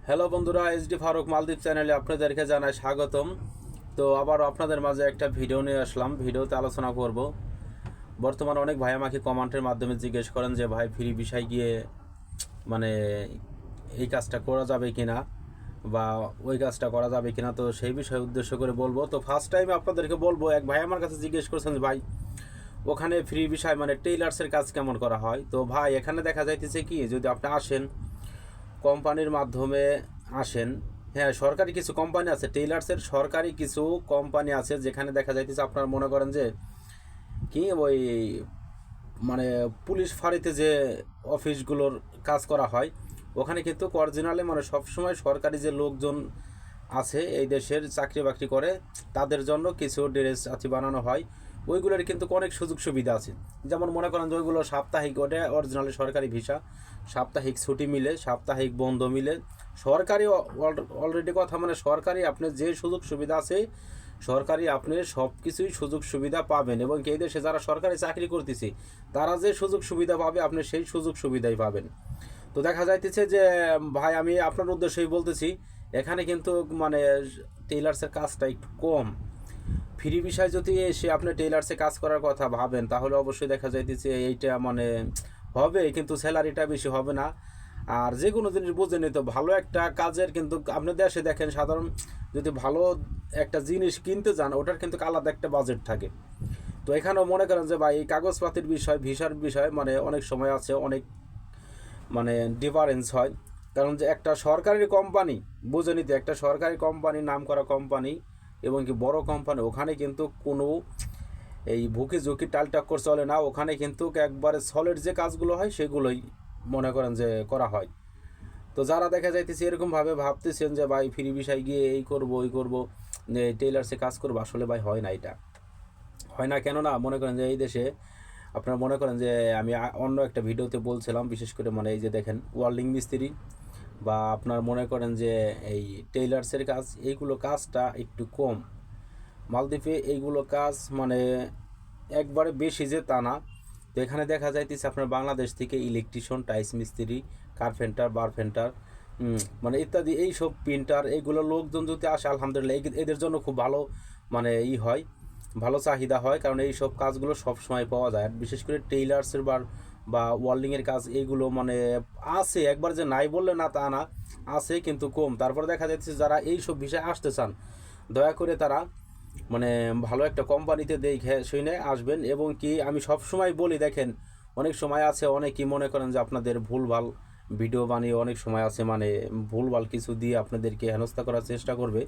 Hello বন্ধুরা, SD Faruk মালদ্বীপ চ্যানেলে আপনাদেরকে জানাই স্বাগতম। তো আবার আপনাদের মাঝে একটা ভিডিও নিয়ে আসলাম। ভিডিওতে আলোচনা করব বর্তমানে অনেক ভাই আমাকে কমেন্টের মাধ্যমে জিজ্ঞেস করেন যে ভাই ফ্রি ভিসায় গিয়ে মানে এই কাজটা করা যাবে কিনা বা ওই কাজটা করা যাবে কিনা, তো সেই বিষয়ে উদ্দেশ্য করে বলবো। তো ফার্স্ট টাইম আপনাদেরকে বলবো, এক ভাই আমার কাছে জিজ্ঞেস করছেন যে ভাই ওখানে ফ্রি ভিসায় মানে টেইলার্সের কাজ কেমন করা হয়। তো ভাই এখানে দেখা যাইতেছে কি, যদি আপনি আসেন কোম্পানির মাধ্যমে আসেন, হ্যাঁ সরকারি কিছু কোম্পানি আছে, টেইলার্সের সরকারি কিছু কোম্পানি আছে যেখানে দেখা যাইতেছে আপনার মনে করেন যে কি ওই মানে পুলিশ ফাঁড়িতে যে অফিসগুলোর কাজ করা হয়, ওখানে কিন্তু অরিজিনালে মানে সবসময় সরকারি যে লোকজন আছে এই দেশের চাকরি বাকরি করে তাদের জন্য কিছু ড্রেস আছে বানানো হয়। ওইগুলোর কিন্তু অনেক সুযোগ সুবিধা আছে। যেমন মনে করেন যে ওইগুলো সাপ্তাহিক, ওটা অরিজিনালি সরকারি ভিসা, সাপ্তাহিক ছুটি মিলে, সাপ্তাহিক বন্ধ মিলে, সরকারি অলরেডি কথা মানে সরকারি আপনার যে সুযোগ সুবিধা আছে, সরকারি আপনি সব কিছুই সুযোগ সুবিধা পাবেন। এবং এই দেশে যারা সরকারি চাকরি করতেছে তারা যে সুযোগ সুবিধা পাবে আপনি সেই সুযোগ সুবিধাই পাবেন। তো দেখা যাইতেছে যে ভাই আমি আপনার উদ্দেশ্যেই বলতেছি, এখানে কিন্তু মানে টেইলার্সের কাজটা একটু কম। ফ্রি বিষয় যদি এসে আপনি টেইলার্সে কাজ করার কথা ভাবেন তাহলে অবশ্যই দেখা যাইতেছে এইটা মানে হবে, কিন্তু স্যালারিটা বেশি হবে না। আর যে কোনো জিনিস বুঝে তো ভালো একটা কাজের কিন্তু আপনি দেশে দেখেন সাধারণ যদি ভালো একটা জিনিস কিনতে যান ওটার কিন্তু আলাদা একটা বাজেট থাকে। তো এখানেও মনে করেন যে ভাই এই কাগজপাতির বিষয়, ভিসার বিষয় মানে অনেক সময় আছে, অনেক মানে ডিফারেন্স হয়। কারণ যে একটা সরকারি কোম্পানি, বুঝে নিতে একটা সরকারি কোম্পানি, নাম করা কোম্পানি এবং কি বড় কোম্পানি, ওখানে কিন্তু কোনো এই ভুকি ঝুঁকি টালটাক্কর চলে না। ওখানে কিন্তু একবারে সলিড যে কাজগুলো হয় সেগুলোই মনে করেন যে করা হয়। তো যারা দেখা যাইতেছে এরকমভাবে ভাবতেছেন যে ভাই ফ্রি ভিসায় গিয়ে এই করব ওই করব, যে টেইলার্সে কাজ করবো, আসলে ভাই হয় না, এটা হয় না। কেন না, মনে করেন যে এই দেশে আপনারা মনে করেন যে আমি অন্য একটা ভিডিওতে বলছিলাম, বিশেষ করে মানে এই যে দেখেন ওয়েল্ডিং মিস্ত্রি বা আপনার মনে করেন যে এই টেইলার্সের কাজ, এইগুলো কাজটা একটু কম মালদ্বীপে। এইগুলো কাজ মানে একবারে বেশি যে তা না। তো এখানে দেখা যাইতেছে আপনার বাংলাদেশ থেকে ইলেকট্রিশিয়ান, টাইলস মিস্ত্রি, কার্পেন্টার, বারপেন্টার, মানে ইত্যাদি এইসব প্রিন্টার, এইগুলো লোকজন যদি আসে আলহামদুলিল্লাহ এদের জন্য খুব ভালো মানে হয়, ভালো চাহিদা হয়। কারণ এই সব কাজগুলো সব সময় পাওয়া যায়। আর বিশেষ করে টেইলার্সের বা ওয়েল্ডিংয়ের কাজ এইগুলো মানে আছে, একবার যে নাই বললে না তা না, আছে কিন্তু কম। তারপরে দেখা যাচ্ছে যারা এই সব বিষয়ে আসতে চান দয়া করে তারা মানে ভালো একটা কোম্পানিতে দেখে শুনে আসবেন। এবং কি আমি সব সময় বলি, দেখেন অনেক সময় আছে অনেকেই মনে করেন যে আপনাদের ভুলভাল ভিডিও বানিয়ে অনেক সময় আছে মানে ভুলভাল কিছু দিয়ে আপনাদেরকে হেনস্থা করার চেষ্টা করবে।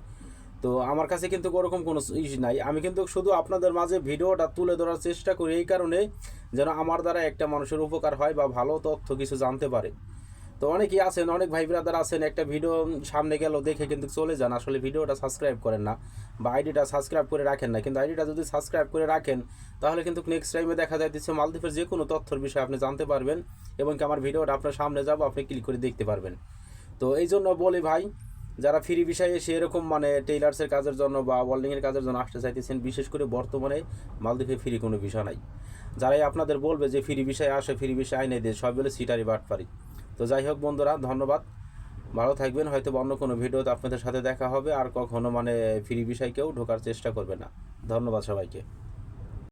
তো আমার কাছে কিন্তু ওরকম কোনো নাই। আমি কিন্তু শুধু আপনাদের মাঝে ভিডিওটা তুলে ধরার চেষ্টা করি এই কারণে যেন আমার দ্বারা একটা মানুষের উপকার হয় বা ভালো তথ্য কিছু জানতে পারে। তো অনেকেই আছেন, অনেক ভাই ব্রাদার আছেন, একটা ভিডিও সামনে গেল দেখে কিন্তু চলে যান, আসলে ভিডিওটা সাবস্ক্রাইব করেন না বা আইডিটা সাবস্ক্রাইব করে রাখেন না। কিন্তু আইডিটা যদি সাবস্ক্রাইব করে রাখেন তাহলে কিন্তু নেক্সট টাইমে দেখা যাইতেছে মালদ্বীপের যে কোনো তথ্যের বিষয়ে আপনি জানতে পারবেন এবং কি আমার ভিডিওটা আপনার সামনে যাবো, আপনি ক্লিক করে দেখতে পারবেন। তো এই জন্য বলি ভাই, যারা ফ্রি বিষয়ে এসে এরকম মানে টেইলার্সের কাজের জন্য বা ওয়েল্ডিংয়ের কাজের জন্য আসতে চাইতেছেন, বিশেষ করে বর্তমানে মালদ্বীপে ফ্রি কোনো বিষয় নাই। যারাই আপনাদের বলবে যে ফ্রি বিষয়ে আসে, ফ্রি বিষয় আইনে দিয়ে, সব বলে সিটারি বাটপারি। তো যাই হোক বন্ধুরা, ধন্যবাদ, ভালো থাকবেন। হয়তো অন্য কোনো ভিডিওতে আপনাদের সাথে দেখা হবে। আর কখনো মানে ফ্রি বিষয় কেউ ঢোকার চেষ্টা করবে না। ধন্যবাদ সবাইকে।